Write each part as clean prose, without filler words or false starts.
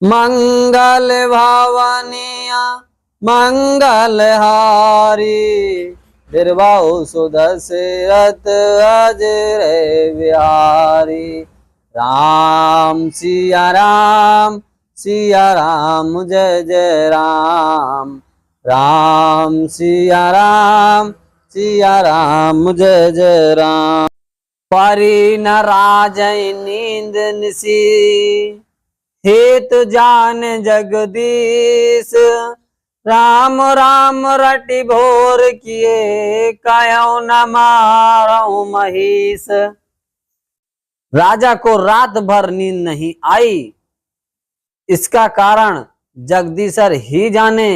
मंगल भवनिया मंगल हारी, बिरबाऊ सुदशरथ अजर बिहारी। राम सिया राम जय जय राम। राम सिया राम जय जय राम। परी न राजै नींद निसी, हेत जान जगदीश। राम राम रटि भोर किए, कहो न मारऊं महिष। राजा को रात भर नींद नहीं आई, इसका कारण जगदीशर ही जाने।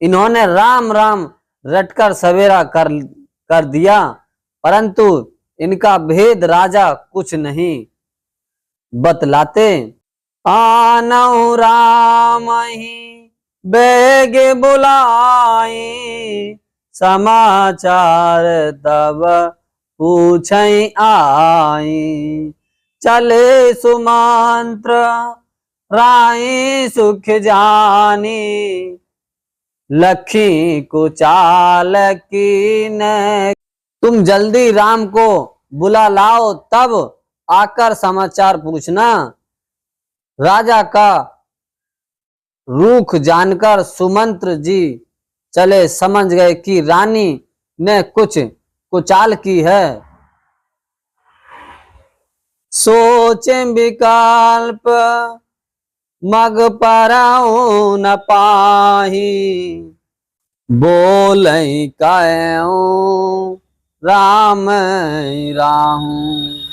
इन्होंने राम राम रटकर सवेरा कर दिया, परंतु इनका भेद राजा कुछ नहीं बतलाते। आनऊ राम ही बेग बुलाई, समाचार तब पूछई आई। चले सुमंत्र राई सुख जानी, लखी कुचाल की न। तुम जल्दी राम को बुला लाओ, तब आकर समाचार पूछना। राजा का रुख जानकर सुमंत्र जी चले, समझ गए कि रानी ने कुछ कुचाल की है। सोचे विकल्प मग पराऊ न पाही, बोलई कहूं राम राहूं।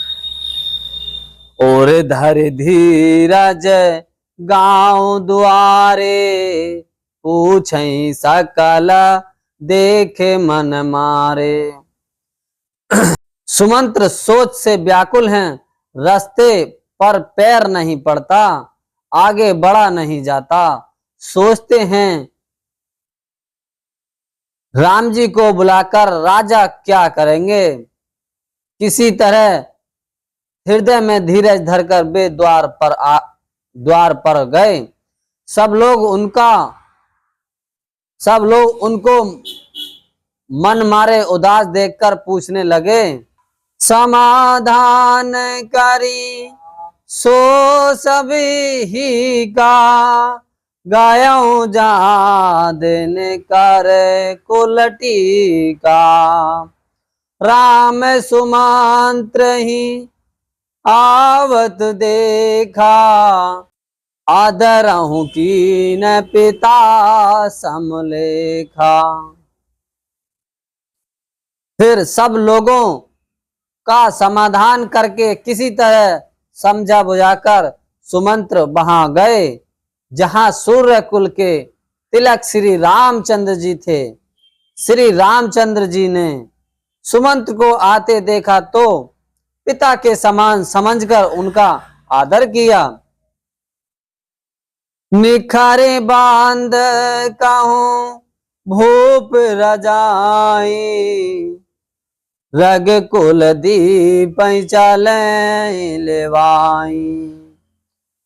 और धर धीरज गांव दुआरे, पूछई सकल देखे मन मारे। सुमंत्र सोच से व्याकुल हैं, रास्ते पर पैर नहीं पड़ता, आगे बढ़ा नहीं जाता। सोचते हैं राम जी को बुलाकर राजा क्या करेंगे। किसी तरह हृदय में धीरज धरकर वे द्वार पर गए। सब लोग उनको मन मारे उदास देखकर पूछने लगे। समाधान करी सो सभी ही का, गायों जा दिन कर कुलटी का। राम सुमंत्र ही आवत देखा, आदरहूं की न पिता समलेखा। फिर सब लोगों का समाधान करके किसी तरह समझा बुझाकर सुमंत्र वहां गए, जहां सूर्य कुल के तिलक श्री रामचंद्र जी थे। श्री रामचंद्र जी ने सुमंत्र को आते देखा तो पिता के समान समझकर उनका आदर किया। निखारे बांध कहूं भूप रजाई, रग कुल दीप चले लेवाई।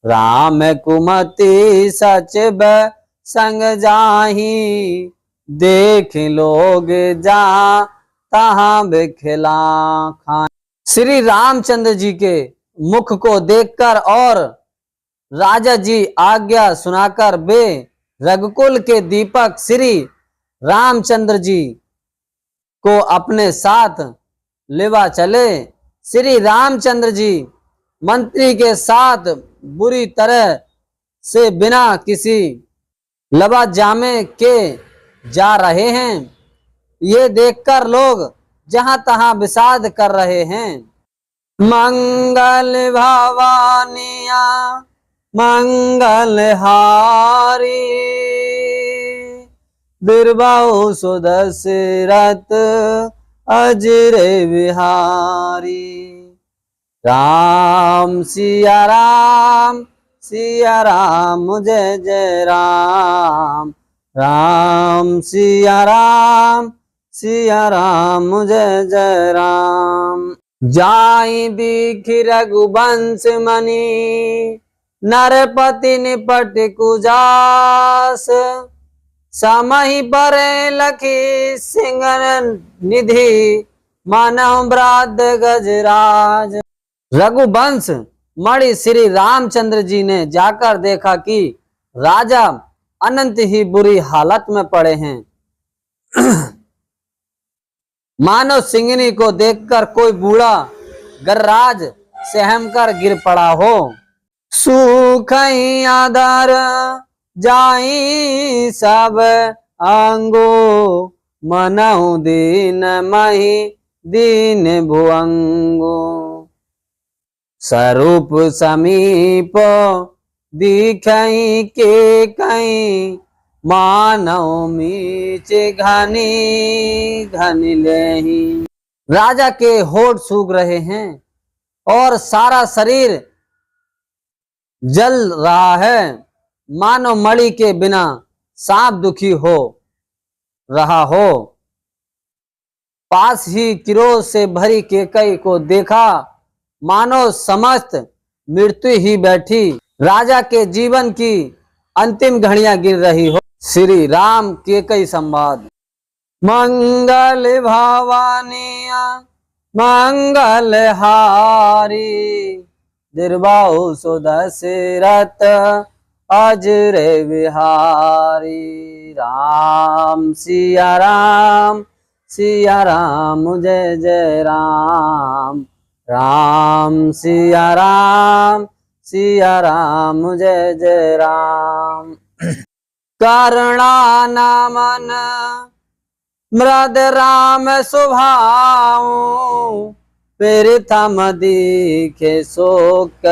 राम कुमति सचिव संग जाही, देख लोग जा तहां बिखला खाए। श्री रामचंद्र जी के मुख को देखकर और राजा जी आज्ञा सुनाकर वे रघुकुल के दीपक श्री रामचंद्र जी को अपने साथ लेवा चले। श्री रामचंद्र जी मंत्री के साथ बुरी तरह से बिना किसी लबा जामे के जा रहे हैं। ये देखकर लोग जहां तहां विषाद कर रहे हैं। मंगल भवानिया मंगल हारी, बिरबाऊ सुदशरथ अजर बिहारी। राम सिया राम जय जय राम। राम सिया राम जय जय राम। जाई दीख रघुवंश मणि, नरपति निपट कुजास, समहि परे लखी सिंह निधि, मानव ब्राद गजराज। रघुवंश मणि श्री रामचंद्र जी ने जाकर देखा कि राजा अनंत ही बुरी हालत में पड़े हैं। मानो सिंगनी को देखकर कोई बूढ़ा गर्राज सहम कर गिर पड़ा हो। सूखई आधार जाई सब अंगो, मनहु दीन मही दीन भुअंगो। स्वरूप समीप दिखई के कई, मानव मीच घनी घनी लेही। राजा के होठ सूख रहे हैं और सारा शरीर जल रहा है, मानो मणि के बिना सांप दुखी हो रहा हो। पास ही क्रोध से भरी केकई को देखा, मानो समस्त मृत्यु ही बैठी, राजा के जीवन की अंतिम घड़ियां गिर रही हो। श्री राम केकई संवाद। मंगल भवानिया मंगल हारी, दीर्घायु सुदशरथ अजर विहारी। राम सिया राम जय जय राम, राम सिया राम जय जय राम। करुणा नमन मृद राम सुभाऊ, प्रथम दिखे शोक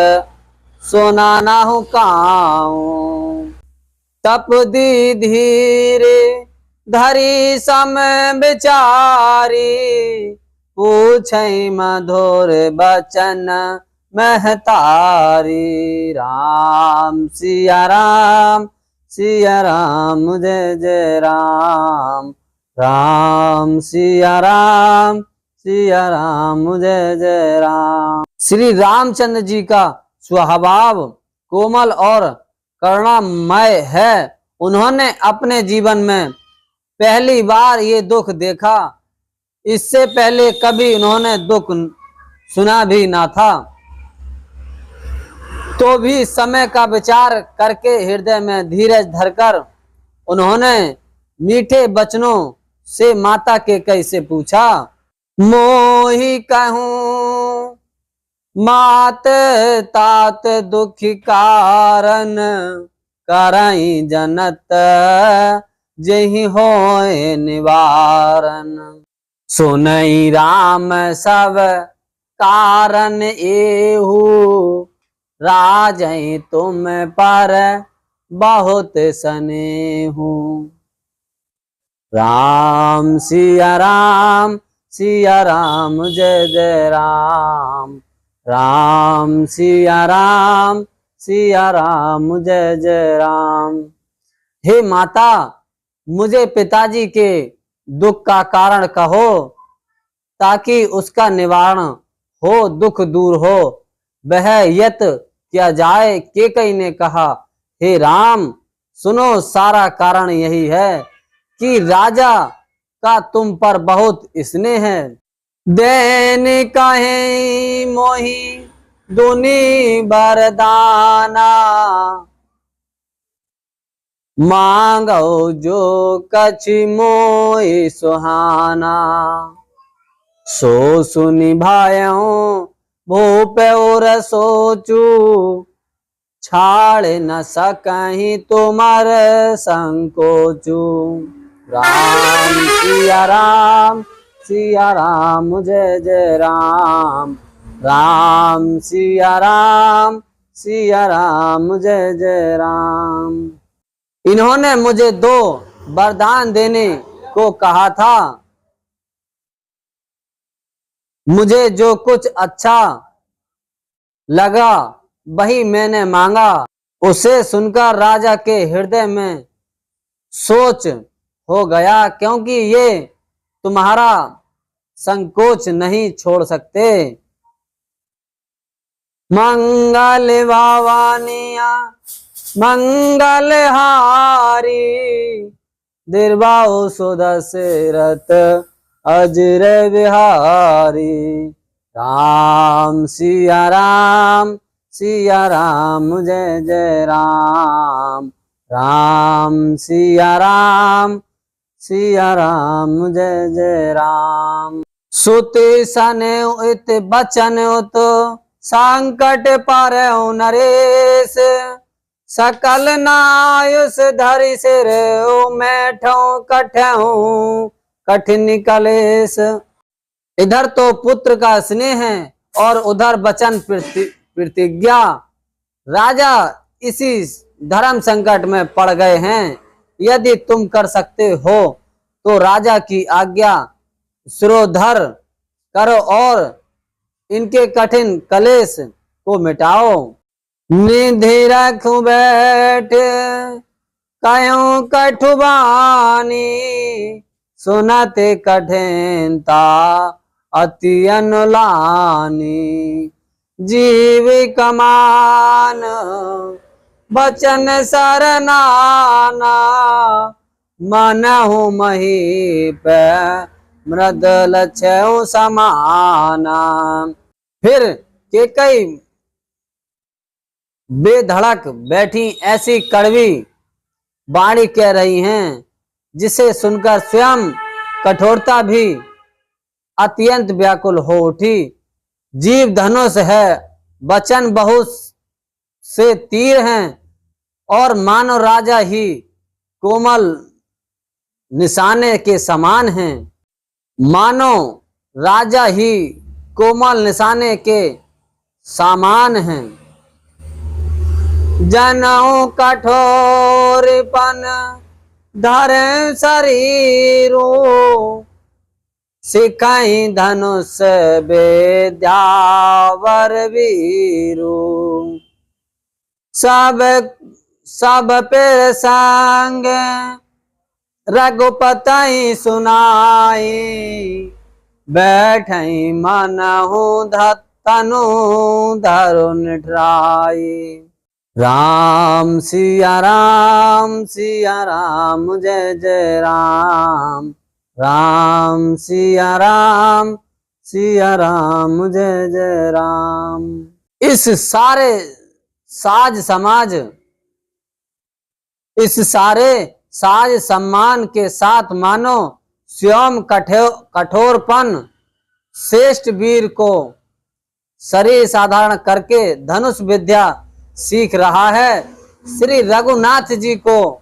सोना नाहु काऊ। तप दी धीरे धरी सम विचारी, पूछई मधुर बचन महतारी। राम सिया राम जय जय राम, राम सिया राम जय जय राम। श्री रामचंद्र जी का स्वभाव कोमल और करुणामय है। उन्होंने अपने जीवन में पहली बार ये दुख देखा, इससे पहले कभी उन्होंने दुख सुना भी ना था। तो भी समय का विचार करके हृदय में धीरज धरकर उन्होंने मीठे बचनों से माता के कैसे पूछा। मोहि कहूँ मात तात दुख कारण, करई जनत जहि होए निवारण। सुनई राम सब कारण एहू, राजई तुम पर बहुत स्नेहू। राम सिया राम जय जय राम, राम सिया राम जय जय राम। हे माता, मुझे पिताजी के दुख का कारण कहो, ताकि उसका निवारण हो, दुख दूर हो। वह यत किया जाए। केकई ने कहा, हे राम, सुनो, सारा कारण यही है कि राजा का तुम पर बहुत स्नेह है। देन कहे मोहि दुनि बरदाना, मांगो जो कछ मोहि सुहाना। सो सुनि भायऊ भूप और सोचू, छाड़ न सकहीं तुमर संकोचू। राम सिया राम जय जय राम, राम सिया राम जय जय राम। इन्होंने मुझे 2 वरदान देने को कहा था। मुझे जो कुछ अच्छा लगा वही मैंने मांगा। उसे सुनकर राजा के हृदय में सोच हो गया, क्योंकि ये तुम्हारा संकोच नहीं छोड़ सकते। मंगल भवानिया मंगल हारी, दीर्घायु सुदशरथ अजर बिहारी। राम सिया राम जय जय राम, राम सिया राम जय जय राम। सुते सने इत बचन उत, संकट पर नरेश, सकल नायुष धरि सिर, मैठो कठहू कठिन कलेश। इधर तो पुत्र का स्नेह है और उधर वचन प्रतिज्ञा। राजा इसी धर्म संकट में पड़ गए हैं। यदि तुम कर सकते हो तो राजा की आज्ञा शिरोधर करो और इनके कठिन कलेश को मिटाओ। निधि रखूं बैठ कयूं कठुबानी, सुनते कठिनता अति अनुलानी। जीव कमान बचन सरनाना, मनहु महीप मृदल छऊ समाना। फिर केकई बेधड़क बैठी ऐसी कड़वी वाणी कह रही हैं, जिसे सुनकर स्वयं कठोरता भी अत्यंत व्याकुल हो उठी। जीव धनुष है, वचन बहुत से तीर हैं, और मानो राजा ही कोमल निशाने के समान हैं। मानो राजा ही कोमल निशाने के समान हैं। जनऊ कठोरपन धरे शरीरो, सिखाई धनुष विद्यावर वीरू। सब पे संग रघुपति सुनाई, बैठई मनहु तनु धरु निठराई। राम सिया राम जय जय राम, राम सिया राम जय जय राम। इस सारे साज सम्मान के साथ मानो स्वयं कठोरपन श्रेष्ठ वीर को शरीर साधारण करके धनुष विद्या सीख रहा है। श्री रघुनाथ जी को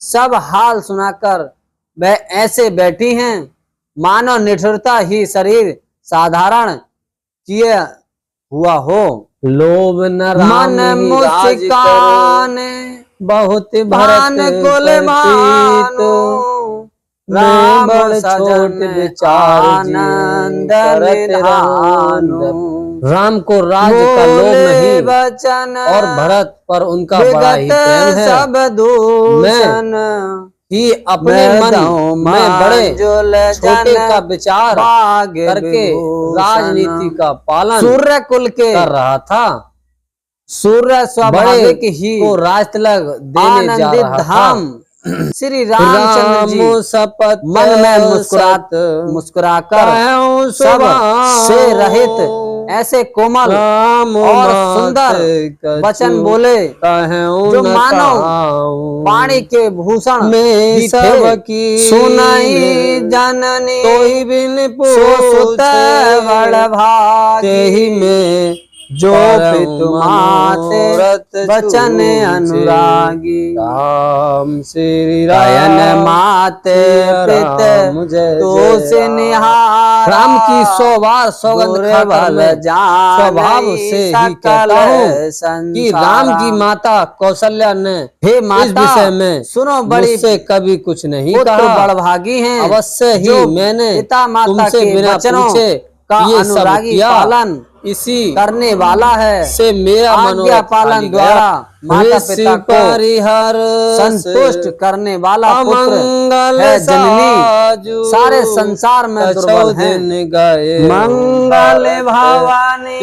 सब हाल सुनाकर वह ऐसे बैठी हैं, मानो निठुरता ही शरीर साधारण किए हुआ हो। लोभ न मन मुस्कान बहुत भान कुल भानु, राम छोट विचार आनंद निधानु। राम को राज का लोभ नहीं बचन, और भरत पर उनका बड़ा ही प्रेम है। सब दूषण ही अपने मन में बड़े छोटे का विचार करके राजनीति का पालन सूर्य कुल के कर रहा था। सूर्य स्वाभाविक ही को राज तिलक देने जा रहा धाम था। श्री रामचंद्र जी शपथ मन में मुस्कुराकर सब से रहित ऐसे कोमल और सुंदर वचन बोले, जो मानो वाणी के भूषण में सबकी सुनाई जननी। तो ही बिन पूछ बड़ भागी में, जो पितु माते वचन अनुरागी। राम श्री रायन माते पित तो से निहार। राम की 100 बार सौगंध खाकर स्वभाव से ही कहता हूँ कि राम की माता कौशल्या ने हे माता इस विषय में सुनो, बड़ी से कभी कुछ नहीं कहा। बड़भागी हैं, अवश्य ही मैंने पिता माता के वचनों का अनुरागी पालन इसी करने वाला है, से मेरा आज्ञा मनोरथ पालन पाली द्वारा गया। माता पिता को परिहर संतुष्ट करने वाला पुत्र अमंगल है जननी। साजू सारे संसार में दुर्बल हैं। गए मंगल भवानी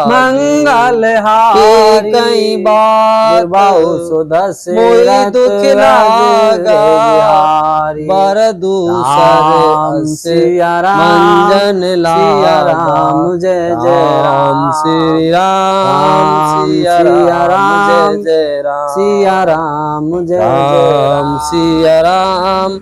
मंगल हारी कई बात बाहु सुदस्य मोहि दुख लागा बिहारी। बर दूसर राम सिया राम मंजन सिया लागा राम जय जय राम श्री राम सिया राम जय जय राम सिया राम जय जय राम सिया राम